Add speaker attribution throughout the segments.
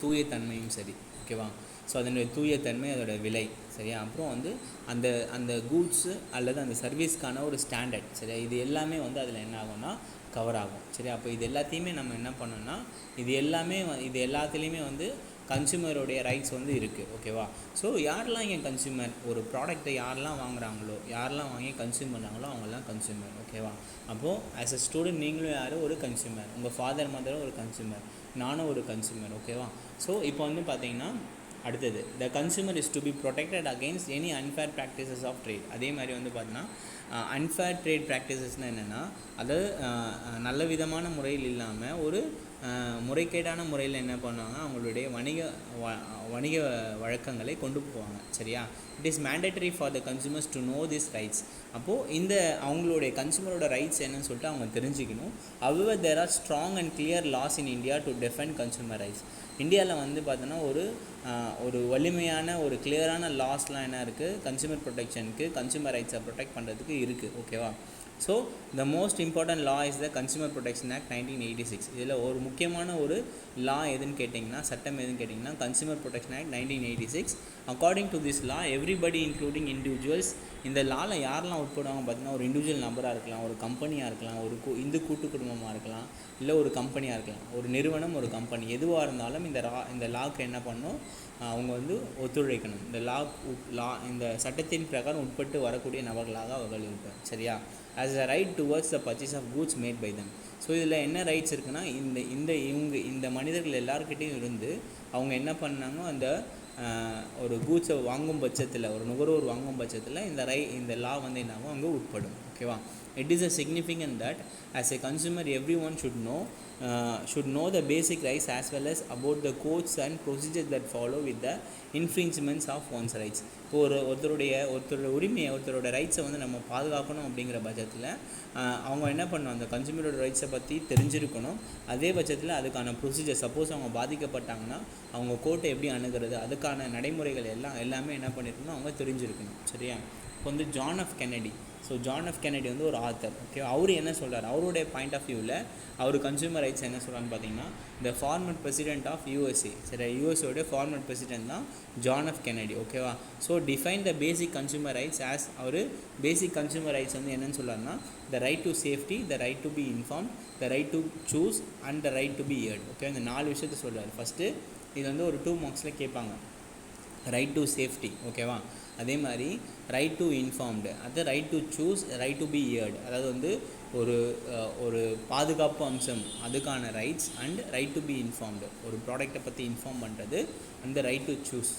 Speaker 1: தூய தன்மையும் சரி, ஓகேவா. ஸோ அதனுடைய தூய தன்மை, அதோடய விலை, சரியா. அப்புறம் வந்து அந்த அந்த கூட்ஸு அல்லது அந்த சர்வீஸ்க்கான ஒரு ஸ்டாண்டர்ட், சரியா. இது எல்லாமே வந்து அதில் என்ன ஆகும்னா கவர் ஆகும், சரியா. அப்போ இது எல்லாத்தையுமே நம்ம என்ன பண்ணோம்னா, இது எல்லாத்துலேயுமே வந்து கன்சூமருடைய ரைட்ஸ் வந்து இருக்குது, ஓகேவா. ஸோ யாரெல்லாம் இங்கே கன்சூமர், ஒரு ப்ராடக்ட்டை யாரெல்லாம் வாங்குகிறாங்களோ, யாரெல்லாம் வாங்கி கன்சியூம் பண்ணுறாங்களோ அவங்கெல்லாம் கன்சூமர், ஓகேவா. அப்போது ஆஸ் அ ஸ்டூடெண்ட் நீங்களும் யாரும் ஒரு கன்சூமர், உங்கள் ஃபாதர் மதரும் ஒரு கன்சூமர், நானும் ஒரு கன்சூமர், ஓகேவா. ஸோ இப்போ வந்து பார்த்திங்கன்னா அடுத்தது, the consumer is to be protected against any unfair practices of trade. அதே மாதிரி வந்து பார்த்தீங்கன்னா அன்ஃபேர் ட்ரேட் ப்ராக்டிசஸ்னால் என்னென்னா, அதாவது நல்ல விதமான முறையில் இல்லாமல் ஒரு முறைகேடான முறையில் என்ன பண்ணுவாங்க, அவங்களுடைய வணிக வழக்கங்களை கொண்டு போவாங்க, சரியா. It is mandatory for the consumers to know this rights. அப்போது இந்த அவங்களுடைய கன்சூமரோட ரைட்ஸ் என்னன்னு சொல்லிட்டு அவங்க தெரிஞ்சுக்கணும். However there are strong and clear laws in India to defend consumer rights. இந்தியாவில் வந்து பார்த்தோன்னா ஒரு வலிமையான ஒரு கிளியரான லாஸ்லாம் என்ன இருக்குது, கன்சூமர் ப்ரொடெக்ஷனுக்கு, கன்சூமர் ரைட்ஸை ப்ரொடெக்ட் பண்ணுறதுக்கு இருக்குது, ஓகேவா. So the most important law is the consumer protection act 1986. இதில் ஒரு முக்கியமான ஒரு லா எதுன்னு கேட்டிங்கன்னா, சட்டம் எதுன்னு கேட்டிங்கன்னா, consumer protection act 1986. According to this law everybody including individuals, இந்த லாவில் யாரெல்லாம் உட்படுவாங்க பார்த்தீங்கன்னா, ஒரு இண்டிவிஜுவல் நபராக இருக்கலாம், ஒரு கம்பெனியாக இருக்கலாம், ஒரு இந்து கூட்டு குடும்பமாக இருக்கலாம், இல்லை ஒரு கம்பெனியாக இருக்கலாம், ஒரு நிறுவனம், ஒரு கம்பெனி, எதுவாக இருந்தாலும் இந்த லாக்கு என்ன பண்ணணும், அவங்க வந்து ஒத்துழைக்கணும். இந்த சட்டத்தின் பிரகாரம் உட்பட்டு வரக்கூடிய நபர்களாக அவர்கள் இருப்பார், சரியா. as a right towards the purchase of goods made by them. So இதில் என்ன ரைட்ஸ் இருக்குன்னா, இந்த மனிதர்கள் எல்லாருக்கிட்டையும் இருந்து அவங்க என்ன பண்ணாங்க, அந்த ஒரு கூட்ஸை வாங்கும் பட்சத்தில், ஒரு நுகர்வோர் வாங்கும் பட்சத்தில் இந்த லா வந்து என்னாகும், அங்கே உட்படும், ஓகேவா. It is a significant that as a consumer everyone should know the basic rights as well as about the codes and procedures that follow with the infringements of one's rights. இப்போ ஒருத்தருடைய உரிமையை, ஒருத்தரோட ரைட்ஸை வந்து நம்ம பாதுகாக்கணும் அப்படிங்கிற பட்சத்தில் அவங்க என்ன பண்ணணும், அந்த கன்சூமரோட ரைட்ஸை பற்றி தெரிஞ்சிருக்கணும். அதே பட்சத்தில் அதுக்கான ப்ரொசீஜர், சப்போஸ் அவங்க பாதிக்கப்பட்டாங்கன்னா அவங்க கோர்ட்டை எப்படி அணுகிறது, அதுக்கான நடைமுறைகள் எல்லாமே என்ன பண்ணியிருக்கணும், அவங்க தெரிஞ்சிருக்கணும், சரியா. இப்போ வந்து ஜான் எஃப் கென்னடி வந்து ஒரு ஆத்தர், ஓகே. அவர் என்ன சொல்கிறார், அவருடைய பாயிண்ட் ஆஃப் வியூவில் அவர் கன்சூமர் ரைட்ஸ் என்ன சொல்கிறான்னு பார்த்தீங்கன்னா, the former president of USA, சரி, யூஎஸ்ஏடைய ஃபார்மர் பிரசிடென்ட் தான் ஜான் எஃப் கென்னடி, ஓகேவா. So define the basic consumer rights as, அவர் பேசிக் கன்சூமர் ரைட்ஸ் வந்து என்னென்னு சொல்கிறாருன்னா, the right to safety, the right to be inform, the right to choose and the right to be heard, okay. இந்த 4 விஷயத்தை சொல்கிறார். First இது வந்து ஒரு 2 மார்க்ஸில் கேட்பாங்க, ரைட் டு சேஃப்டி, ஓகேவா. அதே மாதிரி ரைட் டு இன்ஃபார்ம்டு, அது right to choose, right to be heard, அதாவது வந்து ஒரு பாதுகாப்பு அம்சம், அதுக்கான rights, and right to be informed, ஒரு ப்ராடக்டை பற்றி இன்ஃபார்ம் பண்ணுறது, அந்த ரைட் டு சூஸ்.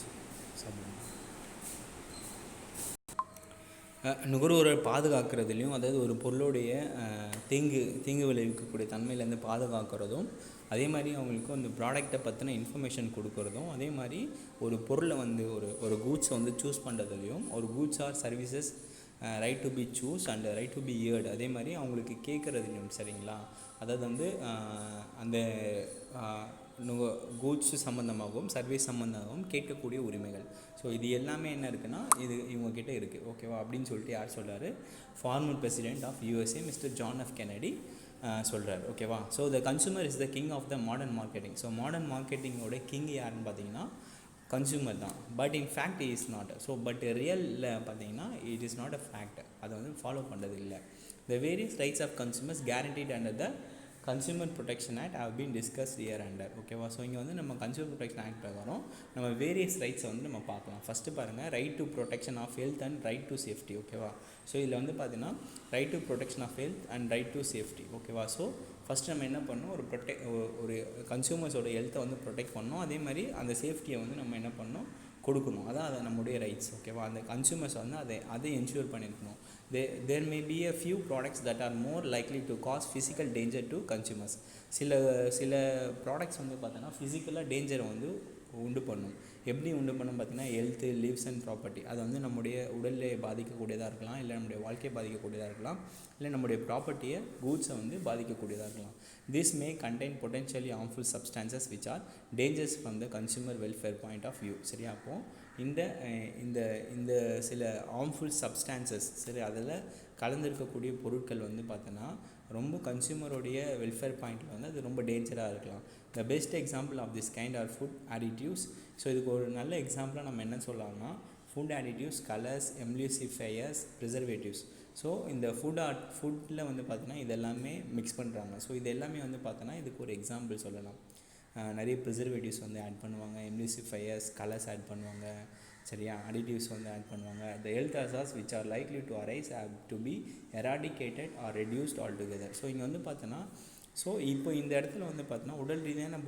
Speaker 1: நுகர்வோரை பாதுகாக்கிறதுலையும், அதாவது ஒரு பொருளுடைய தீங்கு விளைவிக்கக்கூடிய தன்மையிலேருந்து பாதுகாக்கிறதும், அதே மாதிரி அவங்களுக்கு அந்த ப்ராடக்டை பற்றின இன்ஃபர்மேஷன் கொடுக்குறதும், அதே மாதிரி ஒரு பொருளை வந்து ஒரு கூட்ஸை வந்து சூஸ் பண்ணுறதுலையும், ஒரு goods or services right to be choose and right to be heard, அதே மாதிரி அவங்களுக்கு கேட்குறதுலையும், சரிங்களா. அதாவது வந்து அந்த கூட்ஸ் சம்மந்தமாகவும் சர்வீஸ் சம்மந்தமாகவும் கேட்கக்கூடிய உரிமைகள். ஸோ இது எல்லாமே என்ன இருக்குன்னா, இது இவங்கக்கிட்ட இருக்குது, ஓகேவா. அப்படின்னு சொல்லிட்டு யார் சொல்கிறாரு, former president of USA mister John F Kennedy சொல்கிறார், ஓகேவா. So the consumer is the king of the modern marketing. So modern மார்க்கெட்டிங்கோட கிங் யாருன்னு பார்த்தீங்கன்னா கன்சூமர் தான். But in fact is not. So but ரியலில் பார்த்தீங்கன்னா it is not a fact. அதை வந்து ஃபாலோ பண்ணுறது இல்லை. The various rights of consumers guaranteed under the consumer protection act have been discuss hereunder, ஓகேவா. ஸோ இங்கே வந்து நம்ம கன்சூமர் ப்ரொடெக்ஷன் ஆக்ட் பிரகாரம் நம்ம வேரியஸ் ரைட்ஸை வந்து நம்ம பார்க்கலாம். ஃபஸ்ட்டு பாருங்கள், right to protection of health and right to safety, ஓகேவா. ஸோ இதில் வந்து பார்த்தீங்கன்னா right to protection of health and right to safety, ஓகேவா. ஸோ ஃபஸ்ட்டு நம்ம என்ன பண்ணணும், ஒரு கன்சூமர்ஸோட ஹெல்த்தை வந்து ப்ரொடெக்ட் பண்ணணும், அதே மாதிரி அந்த சேஃப்டியை வந்து நம்ம என்ன பண்ணணும், கொடுக்கணும். அதான் அது நம்முடைய ரைட்ஸ், ஓகேவா. அந்த கன்சூமர்ஸ் வந்து அதை என்ஷூர் பண்ணியிருக்கணும். There may be a few products that are more likely to cause physical danger to consumers. சில ப்ராடக்ட்ஸ் வந்து பார்த்தோன்னா ஃபிசிக்கலாக டேஞ்சரை வந்து உண்டு பண்ணும். எப்படி உண்டு பண்ணும் பார்த்தீங்கன்னா, ஹெல்த்து, லிவ்ஸ் அண்ட் ப்ராப்பர்ட்டி, அது வந்து நம்முடைய உடலில் பாதிக்கக்கூடியதாக இருக்கலாம், இல்லை நம்முடைய வாழ்க்கையை பாதிக்கக்கூடியதாக இருக்கலாம், இல்லை நம்முடைய ப்ராப்பர்ட்டியை, கூட்ஸை வந்து பாதிக்கக்கூடியதாக இருக்கலாம். This may contain potentially harmful substances which are dangers from the consumer welfare point of view, சரியா. அப்போது இந்த சில ஹார்ம்ஃபுல் சப்ஸ்டான்சஸ், சரி, அதில் கலந்துருக்கக்கூடிய பொருட்கள் வந்து பார்த்தோன்னா ரொம்ப கன்சியூமருடைய வெல்ஃபேர் பாயிண்டில் வந்து அது ரொம்ப டேஞ்சராக இருக்கலாம். The best example of this kind are food additives. So இதுக்கு ஒரு நல்ல எக்ஸாம்பிளாக நம்ம என்ன சொல்லலாம்னா food additives, colours, emulsifiers, preservatives. So இந்த ஃபுட்டில் வந்து பார்த்தோன்னா இது எல்லாமே மிக்ஸ் பண்ணுறாங்க. ஸோ இது எல்லாமே வந்து பார்த்தோன்னா இதுக்கு ஒரு எக்ஸாம்பிள் சொல்லலாம். நிறைய ப்ரிசர்வேட்டிவ்ஸ் வந்து ஆட் பண்ணுவாங்க, எம்யூசிஃபையர்ஸ், கலர்ஸ் ஆட் பண்ணுவாங்க, சரியா, அடிட்டிவ்ஸ் வந்து ஆட் பண்ணுவாங்க. The health hazards which are likely to arise have to be eradicated or reduced altogether. So இங்கே வந்து பார்த்தோன்னா ஸோ இப்போ இந்த இடத்துல வந்து பார்த்தோன்னா உடல் ரீதியான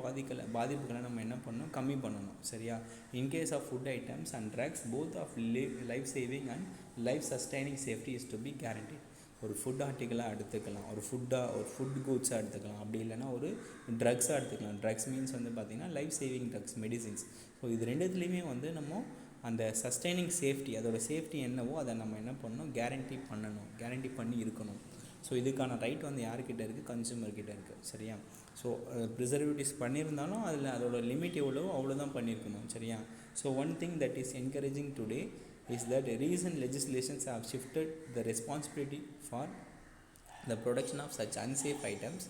Speaker 1: பாதிப்புகளை நம்ம என்ன பண்ணணும், கம்மி பண்ணணும், சரியா. In case of food items and drugs both of life saving and life sustaining safety is to be guaranteed. ஒரு ஃபுட் ஆர்டிக்கலாக எடுத்துக்கலாம், ஒரு ஃபுட் கூட்ஸாக எடுத்துக்கலாம், அப்படி இல்லைனா ஒரு ட்ரக்ஸாக எடுத்துக்கலாம். ட்ரக்ஸ் மீன்ஸ் வந்து பார்த்திங்கன்னா life saving drugs, medicines. So இது ரெண்டுத்துலேயுமே வந்து நம்ம அந்த சஸ்டைனிங் சேஃப்டி, அதோடய சேஃப்டி என்னவோ அதை நம்ம என்ன பண்ணணும், கேரண்டி பண்ணி இருக்கணும். ஸோ இதுக்கான ரைட் வந்து யார்கிட்ட இருக்குது, கன்சூமர்கிட்ட இருக்குது, சரியா. ஸோ ப்ரிசர்வேட்டிவ்ஸ் பண்ணியிருந்தாலும் அதில் அதோட லிமிட் எவ்வளவோ அவ்வளோதான் பண்ணியிருக்கணும், சரியா. So one thing that is encouraging today is that recent legislations have shifted the responsibility for the production of such unsafe items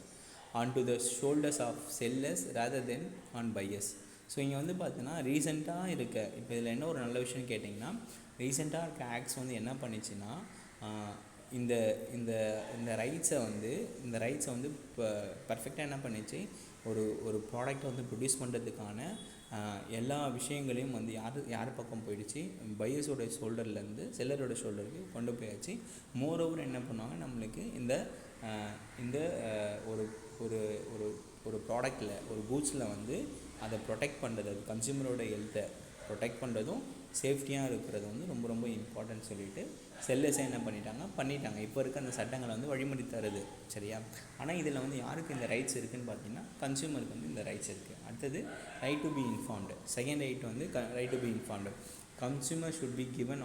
Speaker 1: onto the shoulders of sellers rather than on buyers. So இங்கே வந்து பார்த்தீங்கன்னா ரீசெண்டாக இப்போ இதில் என்ன ஒரு நல்ல விஷயம் கேட்டிங்கன்னா, ரீசெண்டாக இருக்க ஆக்ட்ஸ் வந்து என்ன பண்ணிச்சுன்னா இந்த இந்த இந்த ரைட்ஸை வந்து இப்போ பர்ஃபெக்டாக என்ன பண்ணிச்சு, ஒரு ப்ராடக்டை வந்து ப்ரொடியூஸ் பண்ணுறதுக்கான எல்லா விஷயங்களையும் வந்து யார் பக்கம் போயிடுச்சு, பையர்ஸோட ஷோல்டர்லேருந்து செல்லரோட ஷோல்டருக்கு கொண்டு போயாச்சு. மோரோவர் என்ன பண்ணுவாங்க, நம்மளுக்கு இந்த ஒரு ஒரு ஒரு ஒரு ப்ராடக்டில், ஒரு கூட்ஸில் வந்து அதை ப்ரொடெக்ட் பண்ணுறது, அது கன்சியூமரோட ஹெல்த்தை ப்ரொடெக்ட் பண்ணுறதும் சேஃப்டியாக இருக்கிறது வந்து ரொம்ப ரொம்ப இம்பார்ட்டன்ட் சொல்லிட்டு செல்லர்ஸே என்ன பண்ணிட்டாங்க. இப்போ இருக்க அந்த சட்டங்களை வந்து வழிமுறை தருது, சரியா. ஆனால் இதில் வந்து யாருக்கு இந்த ரைட்ஸ் இருக்குதுன்னு பார்த்தீங்கன்னா, கன்சியூமருக்கு வந்து இந்த ரைட்ஸ் இருக்குது. அடுத்தது right to be informed. Second right வந்து right to be informed. Consumer should be given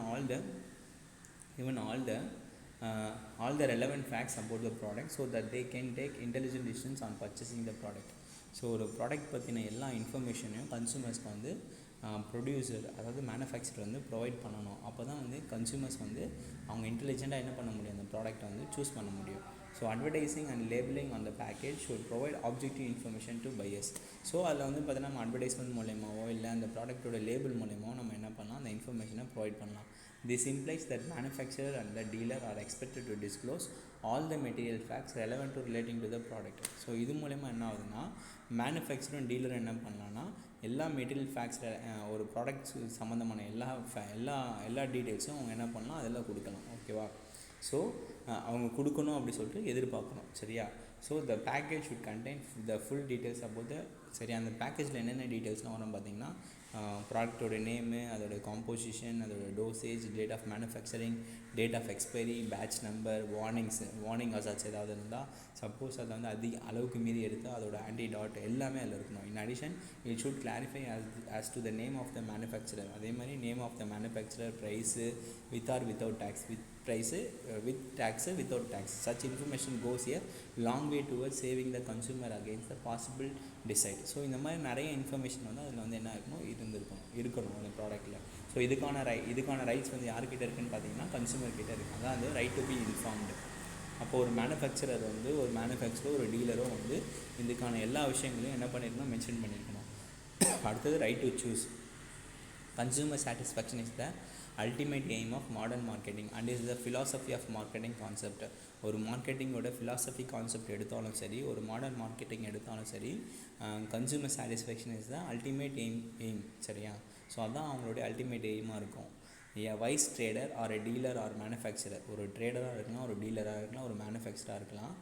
Speaker 1: all the relevant facts about the product so that they can take intelligent decisions on purchasing the product. So ஒரு product பற்றின எல்லா இன்ஃபர்மேஷனையும் கன்சூமர்ஸ்க்கு வந்து producer, அதாவது manufacturer வந்து provide பண்ணணும். அப்போ தான் வந்து கன்சூமர்ஸ் வந்து அவங்க இன்டெலிஜென்ட்டாக என்ன பண்ண முடியும், அந்த ப்ராடக்ட்டை வந்து சூஸ் பண்ண முடியும். So advertising and labelling on the package should provide objective information to buyers. So அதில் வந்து பார்த்தீங்கன்னா நம்ம அட்வர்டைஸ்மெண்ட் மூலயமாவோ இல்லை அந்த ப்ராடக்ட்டோட லேபிள் மூலயமாவோ நம்ம என்ன பண்ணலாம், அந்த இன்ஃபர்மேஷனை ப்ரொவைட் பண்ணலாம். This implies that manufacturer and the dealer are expected to disclose all the material facts relevant to relating to the product. So இது மூலயமா என்ன ஆகுதுன்னா, மேனுஃபேக்சரும் டீலரும் என்ன பண்ணலான்னா எல்லா மெட்டீரியல் ஃபேக்ட்ஸ், ஒரு ப்ராடக்ட்ஸ் சம்மந்தமான எல்லா டீட்டெயில்ஸும் அவங்க என்ன பண்ணலாம், அதெல்லாம் கொடுக்கலாம், ஓகேவா. ஸோ அவங்க கொடுக்கணும் அப்படி சொல்லிட்டு எதிர்பார்க்கணும், சரியா. So the package should contain the full details about the, சரியா. அந்த பேக்கேஜில் என்னென்ன டீட்டெயில்ஸ்லாம் வரும் பார்த்தீங்கன்னா, ப்ராடக்டோட நேமு, அதோட காம்போசிஷன், அதோட dosage, date of manufacturing, date of expiry, batch number, warning hazards ஏதாவது இருந்தால், சப்போஸ் அதை வந்து அதிக அளவுக்கு மீறி எடுத்தால் அதோட ஆன்டிடாட் எல்லாமே அதில் இருக்கணும். In addition it should clarify as to the name of the manufacturer. அதே மாதிரி name of the manufacturer, price, with or without tax, with price, with tax, without tax. Such information goes a long way towards saving the consumer against the possible decide. So இந்த மாதிரி நிறைய information வந்து அதில் வந்து என்ன இருக்கணும் அந்த ப்ராடக்ட்டில். So இதுக்கான ரைட்ஸ் வந்து யார்கிட்ட இருக்குன்னு பார்த்தீங்கன்னா, கன்சூமர் கிட்ட இருக்குது. அதான் அது ரைட் டு பி இன்ஃபார்ம்டு. அப்போ ஒரு மேனுஃபேக்சரோ ஒரு டீலரோ வந்து இதுக்கான எல்லா விஷயங்களையும் என்ன பண்ணியிருக்கணும், மென்ஷன் பண்ணியிருக்கணும். அடுத்தது right to choose. Consumer satisfaction is the ultimate aim of modern marketing and is the philosophy of marketing concept. ஒரு மார்க்கெட்டிங்கோட philosophy கான்செப்ட் எடுத்தாலும் சரி, ஒரு மாடர்ன் மார்க்கெட்டிங் எடுத்தாலும் சரி, consumer satisfaction is the ultimate aim, சரியா. ஸோ அதுதான் அவங்களுடைய அல்டிமேட் எய்மாக இருக்கும். வைஸ் ட்ரேடர் ஆர் எ டீலர் ஆர் மேனுஃபேக்சரர், ஒரு ட்ரேடராக இருக்கலாம், ஒரு டீலராக இருக்கலாம், ஒரு மேனுஃபேக்சராக இருக்கலாம்,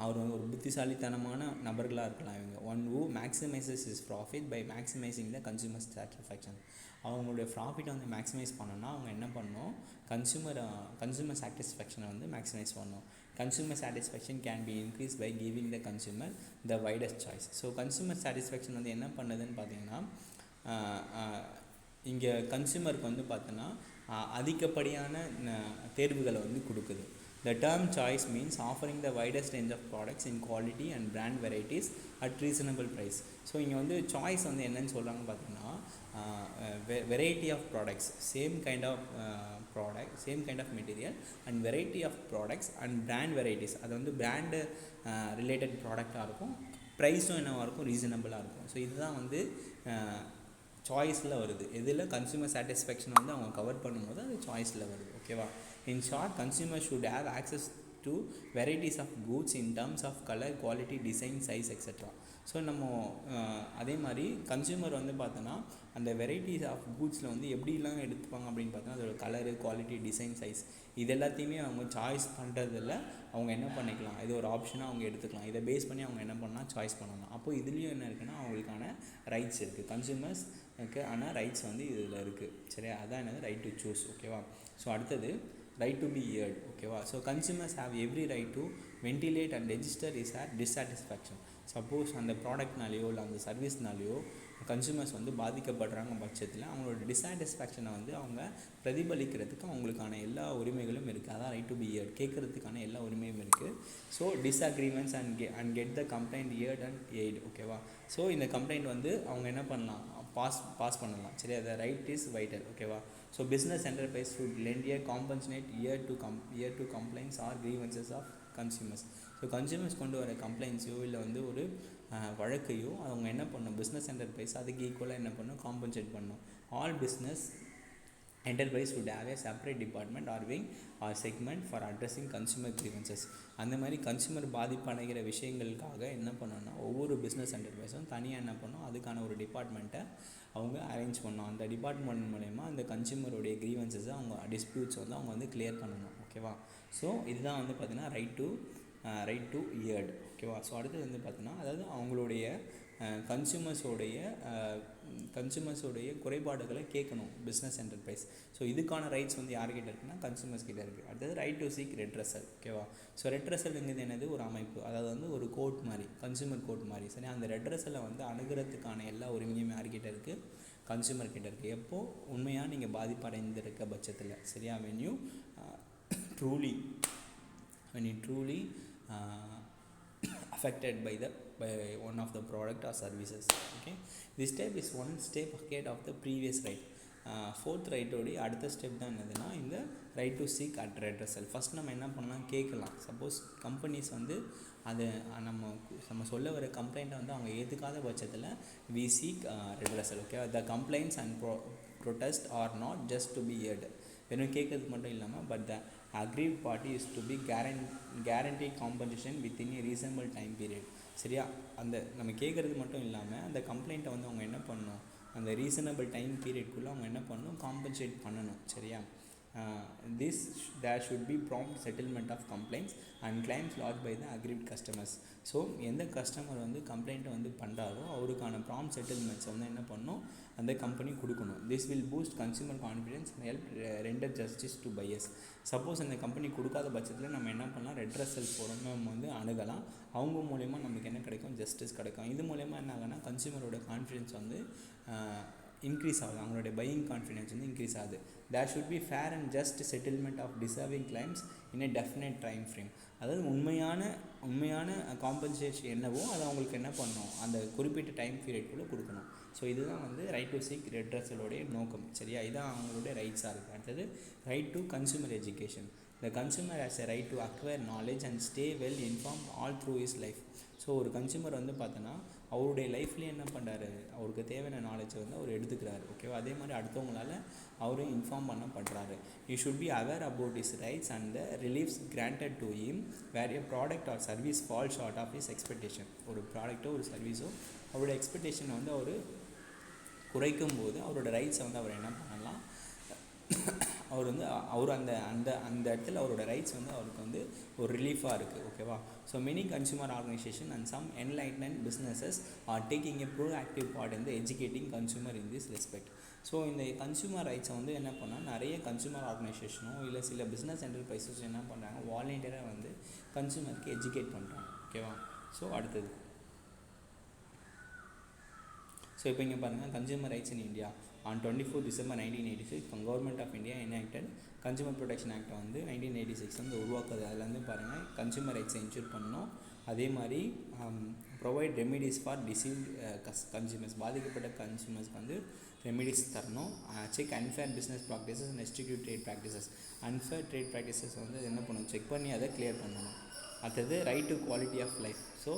Speaker 1: அவர் ஒரு புத்திசாலித்தனமான நபர்களாக இருக்கலாம். இவங்க one who maximizes his profit by maximizing the consumer satisfaction. அவங்களுடைய ப்ராஃபிட்டை வந்து மேக்ஸிமைஸ் பண்ணணும்னா அவங்க என்ன பண்ணணும், கன்சூமர் சாட்டிஸ்ஃபேக்ஷனை வந்து மேக்ஸிமைஸ் பண்ணணும். Consumer satisfaction can be increase by giving the consumer the widest choice. So consumer satisfaction வந்து என்ன பண்ணுதுன்னு பார்த்தீங்கன்னா, இங்கே கன்சூமருக்கு வந்து பார்த்தோன்னா அதிகப்படியான தேர்வுகளை வந்து கொடுக்குது. The term choice means offering the widest range of products in quality and brand varieties at reasonable price. So இங்கே வந்து சாய்ஸ் வந்து என்னன்னு சொல்கிறாங்க பார்த்தீங்கன்னா variety of products, same kind of product, same kind of material and variety of products and brand varieties. அது வந்து brand related ப்ராடக்டாக இருக்கும், ப்ரைஸும் என்னவாக இருக்கும், ரீசனபிளாக இருக்கும். ஸோ இதுதான் வந்து சாய்ஸில் வருது. எதில் கன்சூமர் சாட்டிஸ்ஃபேக்ஷன் வந்து அவங்க கவர் பண்ணும்போது அது சாய்ஸில் வருது. ஓகேவா? In short, consumer should have access to varieties of goods in terms of colour, quality, design, size etcetera. So நம்ம அதே மாதிரி கன்சூமர் வந்து பார்த்தோன்னா அந்த வெரைட்டிஸ் ஆஃப் கூட்ஸில் வந்து எப்படிலாம் எடுத்துப்பாங்க அப்படின்னு பார்த்தோன்னா அதோட கலரு, குவாலிட்டி, டிசைன், சைஸ் இது எல்லாத்தையுமே அவங்க சாய்ஸ் பண்ணுறதில்ல. அவங்க என்ன பண்ணிக்கலாம், இது ஒரு ஆப்ஷனாக அவங்க எடுத்துக்கலாம். இதை பேஸ் பண்ணி அவங்க என்ன பண்ணால் சாய்ஸ் பண்ணலாம். அப்போது இதுலேயும் என்ன இருக்குன்னா அவங்களுக்கான ரைட்ஸ் இருக்குது, கன்சூமர்ஸ் இருக்குது. ஆனால் ரைட்ஸ் வந்து இதில் இருக்குது. சரியா? அதான் என்னது ரைட் டு சூஸ். ஓகேவா? ஸோ அடுத்தது ரைட் டு பி ஹியர்ட். ஓகேவா? So consumers have every right to ventilate and register is or dissatisfaction. Suppose அந்த ப்ராடக்ட்னாலேயோ இல்லை அந்த சர்வீஸ்னாலேயோ கன்சூமர்ஸ் வந்து பாதிக்கப்படுறாங்க பட்சத்தில் அவங்களோட டிஸாட்டிஸ்ஃபேக்ஷனை வந்து அவங்க பிரதிபலிக்கிறதுக்கு அவங்களுக்கான எல்லா உரிமைகளும் இருக்குது. அதான் ரைட் டு பி ஹியர்ட், கேட்குறதுக்கான எல்லா உரிமையும் இருக்குது. So disagreements and get the complaint heard and eight. ஓகேவா? ஸோ இந்த கம்ப்ளைண்ட் வந்து அவங்க என்ன பண்ணலாம், பாஸ் பண்ணலாம். சரி, அந்த ரைட் இஸ் வைட்டல். ஓகேவா? So business enterprise should lend a compensate year to complaints or grievances of consumers. So consumers கொண்டு வர கம்ப்ளைண்ட்ஸையோ இல்லை வந்து ஒரு வழக்கையோ அவங்க என்ன பண்ணணும், பிஸ்னஸ் என்டர்பிரைஸ் அதுக்கு ஈக்குவலாக என்ன பண்ணணும், காம்பன்சேட் பண்ணணும். All business enterprise would have a separate department or wing or segment for addressing consumer grievances. அந்த மாதிரி கன்சூமர் பாதிப்படைகிற விஷயங்களுக்காக என்ன பண்ணணும்னா ஒவ்வொரு பிஸ்னஸ் என்டர்பிரைஸும் தனியாக என்ன பண்ணணும், அதுக்கான ஒரு டிபார்ட்மெண்ட்டை அவங்க அரேஞ்ச் பண்ணணும். அந்த டிபார்ட்மெண்ட் மூலயமா அந்த கன்சூமருடைய க்ரீவன்சஸை அவங்க டிஸ்பியூட்ஸ் வந்து அவங்க வந்து கிளியர் பண்ணணும். ஓகேவா? ஸோ இதுதான் வந்து பார்த்திங்கன்னா ரைட் டு ஹியர்ட். ஓகேவா? ஸோ அடுத்தது வந்து பார்த்திங்கன்னா அதாவது அவங்களுடைய கன்சூமர்ஸோடைய குறைபாடுகளை கேட்கணும் பிஸ்னஸ் என்டர்பிரைஸ். ஸோ இதுக்கான ரைட்ஸ் வந்து யார்கிட்ட இருக்குன்னா கன்சூமர்ஸ் கிட்ட இருக்குது. அடுத்தது ரைட் டு சீக் ரெட்ரஸல். ஓகேவா? ஸோ ரெட்ரஸல்ங்கிறது என்னது, ஒரு அமைப்பு, அதாவது வந்து ஒரு கோர்ட் மாதிரி, கன்சூமர் கோர்ட் மாதிரி. சரி, அந்த ரெட்ரஸலை வந்து அணுகிறதுக்கான எல்லா உரிமையும் யார்கிட்ட இருக்குது, கன்சூமர் கிட்ட இருக்குது. எப்போது உண்மையாக நீங்கள் பாதிப்படைந்திருக்க பட்சத்தில். சரியா? when you truly affected by one of the product or services. Okay, this step is one step ahead of the previous right. Fourth ரைட்டோடைய அடுத்த ஸ்டெப் தான் என்னதுன்னா இந்த right to seek at redressal. First நம்ம என்ன பண்ணலாம், கேட்கலாம். சப்போஸ் கம்பெனிஸ் வந்து அதை நம்ம சொல்ல வர கம்ப்ளைண்ட்டை வந்து அவங்க ஏற்றுக்காத பட்சத்தில் we seek redressal. Okay, the complaints and protest are not just to be heard. வெறும் கேட்கறதுக்கு மட்டும் இல்லாமல் but the aggrieve party is to be guarantee compensation within a reasonable time period. சரியா? அந்த நம்ம கேட்குறது மட்டும் இல்லாமல் அந்த கம்ப்ளைண்ட்டை வந்து அவங்க என்ன பண்ணணும், அந்த ரீசனபிள் டைம் பீரியட்குள்ளே அவங்க என்ன பண்ணணும், காம்பன்சேட் பண்ணணும். சரியா? there should be prompt settlement of complaints and claims lodged by the aggrieved customers. So எந்த கஸ்டமர் வந்து கம்ப்ளைண்ட்டை வந்து பண்ணுறாரோ அவருக்கான ப்ராம்ப்ட் செட்டில்மெண்ட்ஸ் வந்து என்ன பண்ணணும், அந்த கம்பெனி கொடுக்கணும். This will boost consumer confidence and help render justice to buyers. Suppose அந்த கம்பெனி கொடுக்காத பட்சத்தில் நம்ம என்ன பண்ணலாம், ரெட்ரஸல் ஃபோரம் நம்ம வந்து அணுகலாம். அவங்க மூலயமா நமக்கு என்ன கிடைக்கும், ஜஸ்டிஸ் கிடைக்கும். இது மூலயமா என்ன ஆகுனா கன்சூமரோட கான்ஃபிடென்ஸ் வந்து இன்க்ரீஸ் ஆகுது, அவங்களுடைய பையிங் கான்ஃபிடென்ஸ் வந்து இன்க்ரீஸ் ஆகுது. There should be fair and just settlement of deserving claims in a definite time frame. அதாவது உண்மையான காம்பன்சேஷன் என்னவோ அதை அவங்களுக்கு என்ன பண்ணணும், அந்த குறிப்பிட்ட டைம் பீரியட்குள்ளே கொடுக்கணும். ஸோ இதுதான் வந்து ரைட் டு சீக் ரெட்ரஸலோடைய நோக்கம். சரியா? இதுதான் அவங்களுடைய ரைட்ஸாக இருக்குது. அடுத்தது right to consumer education. The consumer has a right to acquire knowledge and stay well informed all through his life. So ஒரு கன்சூமர் வந்து பார்த்தோன்னா அவருடைய லைஃப்லேயே என்ன பண்ணுறாரு, அவருக்கு தேவையான நாலேஜை வந்து அவர் எடுத்துக்கிறாரு. ஓகேவா? அதே மாதிரி அடுத்தவங்களால் அவரும் இன்ஃபார்ம் பண்ணப்படுறாரு. You should be aware about his rights and the reliefs granted to him where a product or service falls short of his expectation. ஒரு ப்ராடக்ட்டோ ஒரு சர்வீஸோ அவருடைய எக்ஸ்பெக்டேஷனை வந்து அவர் குறைக்கும் போது அவரோட ரைட்ஸை வந்து அவர் என்ன பண்ணலாம், அவர் அந்த இடத்துல அவரோட ரைட்ஸ் வந்து அவருக்கு வந்து ஒரு ரிலீஃபாக இருக்குது. ஓகேவா? So many consumer organisation and some enlighten businesses are taking a proactive part இந்த educating consumer in this respect. So இந்த கன்சூமர் ரைட்ஸை வந்து என்ன பண்ணால் நிறைய கன்சூமர் ஆர்கனைசேஷனோ இல்லை சில பிஸ்னஸ் என்டர்பிரைஸஸ் என்ன பண்ணுறாங்க, வாலண்டியராக வந்து கன்சூமருக்கு எஜுகேட் பண்ணுறாங்க. ஓகேவா? ஸோ அடுத்தது ஸோ இப்போ இங்கே பாருங்கள் consumer rights in India on 24 December 1986 government of India enacted consumer protection ஆக்டை வந்து 1986 வந்து உருவாக்குது. அதில் வந்து பாருங்கள் கன்சூமர் ரைட்ஸை இன்சூர் பண்ணணும். அதே மாதிரி provide remedies for deceived consumers, பாதிக்கப்பட்ட கன்சூமர்ஸ்க்கு வந்து ரெமிடிஸ் தரணும். Check unfair business practices and restrictive trade practices, unfair trade practices வந்து என்ன பண்ணணும், செக் பண்ணி அதை கிளியர் பண்ணணும். அடுத்தது right to quality of life. So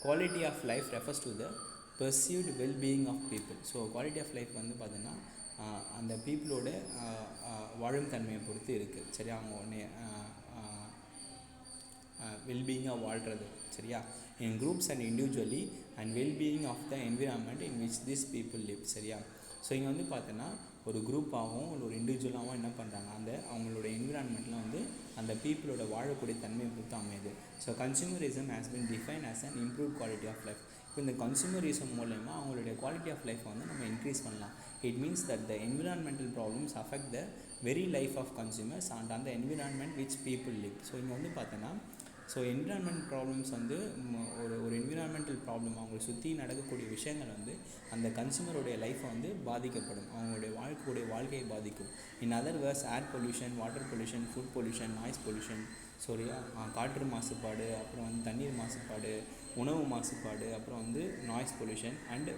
Speaker 1: quality of life refers to the perceived well-being of people. So quality of life வந்து பார்த்திங்கன்னா அந்த பீப்புளோட வாழும் தன்மையை பொறுத்து இருக்குது. சரியா, அவங்க ஒன்று வெல்பீயிங்காக வாழ்கிறது. சரியா, in groups and individually and wellbeing of the environment in which this people live. சரியா, ஸோ இங்கே வந்து பார்த்தோன்னா ஒரு குரூப்பாகவும் ஒரு இண்டிவிஜுவலாகவும் என்ன பண்ணுறாங்க, அந்த அவங்களோட என்விரான்மெண்ட்டில் வந்து அந்த பீப்புளோட வாழக்கூடிய தன்மையை பொறுத்து அமையுது. So consumerism has been define as an improve quality of life. இப்போ இந்த கன்சூமரிசம் மூலயமா அவங்களுடைய குவாலிட்டி ஆஃப் லைஃப் வந்து நம்ம இன்க்ரீஸ் பண்ணலாம். It means that the environmental problems affect the very life of consumers and அந்த environment which people live. So இங்கே வந்து பார்த்தோன்னா ஸோ என்விரான்மெண்ட் ப்ராப்ளம்ஸ் வந்து ஒரு என்விரான்மெண்டல் ப்ராப்ளம், அவங்களை சுற்றி நடக்கக்கூடிய விஷயங்கள் வந்து அந்த கன்சூமருடைய லைஃப்பை வந்து பாதிக்கப்படும், அவங்களுடைய வாழ்க்கையை பாதிக்கும். In other words air pollution, water pollution, food pollution, noise pollution, சரியா, காற்று மாசுபாடு, அப்புறம் வந்து தண்ணீர் மாசுபாடு, உணவு மாசுபாடு, அப்புறம் வந்து noise pollution and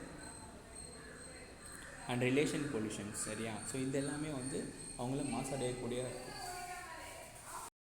Speaker 1: relation pollution. சரியா, ஸோ இது எல்லாமே வந்து அவங்கள மாசடையக்கூடிய